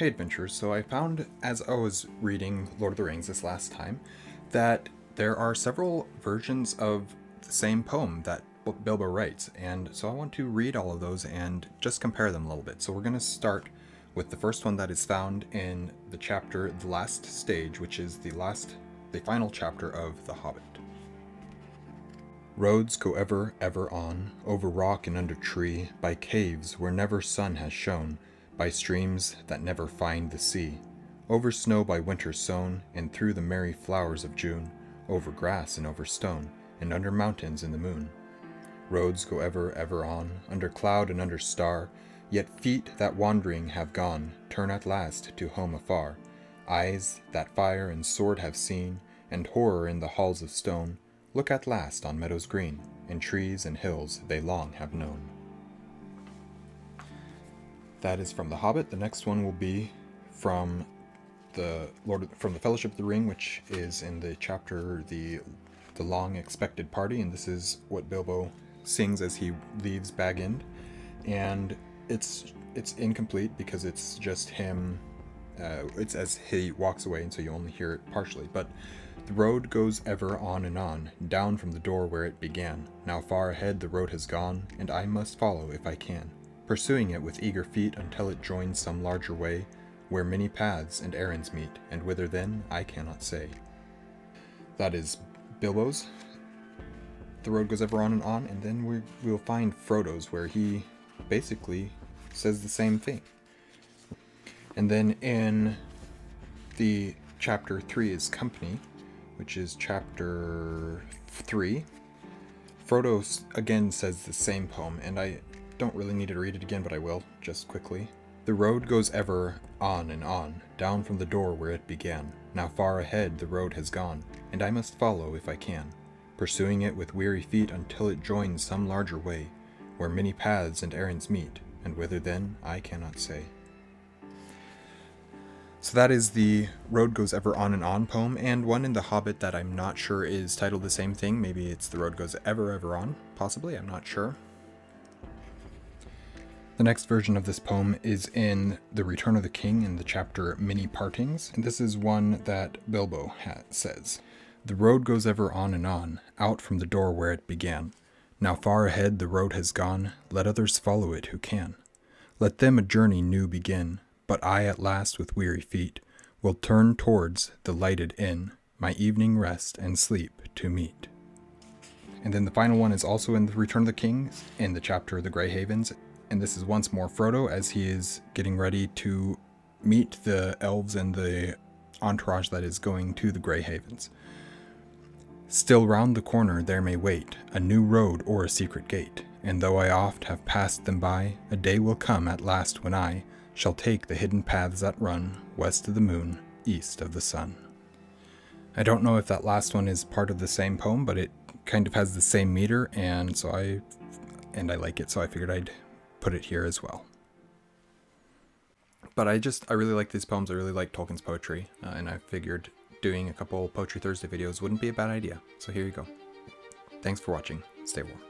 Hey adventurers, so I found as I was reading Lord of the Rings this last time that there are several versions of the same poem that Bilbo writes, and so I want to read all of those and just compare them a little bit. So we're going to start with the first one that is found in the chapter The Last Stage, which is the final chapter of The Hobbit. Roads go ever, ever on, over rock and under tree, by caves where never sun has shone, by streams that never find the sea, over snow by winter sown, and through the merry flowers of June, over grass and over stone, and under mountains in the moon. Roads go ever, ever on, under cloud and under star, yet feet that wandering have gone, turn at last to home afar. Eyes that fire and sword have seen, and horror in the halls of stone, look at last on meadows green, and trees and hills they long have known. That is from The Hobbit. The next one will be from the Fellowship of the Ring, which is in the chapter the Long Expected Party, and this is what Bilbo sings as he leaves Bag End, and it's incomplete because it's just him. It's as he walks away, and so you only hear it partially. But the road goes ever on and on, down from the door where it began. Now far ahead the road has gone, and I must follow if I can, pursuing it with eager feet until it joins some larger way, where many paths and errands meet, and whither then I cannot say. That is Bilbo's. The road goes ever on, and then we'll find Frodo's, where he basically says the same thing. And then in the chapter 3 is Company, which is chapter 3, Frodo again says the same poem, and I don't really need to read it again, but I will, just quickly. The road goes ever on and on, down from the door where it began. Now far ahead the road has gone, and I must follow if I can, pursuing it with weary feet until it joins some larger way, where many paths and errands meet, and whither then I cannot say. So that is the Road Goes Ever On and On poem, and one in The Hobbit that I'm not sure is titled the same thing. Maybe it's The Road Goes Ever, Ever On, possibly, I'm not sure. The next version of this poem is in The Return of the King in the chapter Many Partings, and this is one that Bilbo says. The road goes ever on and on, out from the door where it began. Now far ahead the road has gone, let others follow it who can. Let them a journey new begin, but I at last with weary feet will turn towards the lighted inn, my evening rest and sleep to meet. And then the final one is also in The Return of the King in the chapter The Grey Havens. And this is once more Frodo as he is getting ready to meet the elves and the entourage that is going to the Grey Havens. Still round the corner there may wait a new road or a secret gate, and though I oft have passed them by, a day will come at last when I shall take the hidden paths that run west of the moon, east of the sun. I don't know if that last one is part of the same poem, but it kind of has the same meter, and I like it, so I figured I'd put it here as well. But I really like these poems. I really like Tolkien's poetry, and I figured doing a couple Poetry Thursday videos wouldn't be a bad idea. So here you go. Thanks for watching. Stay warm.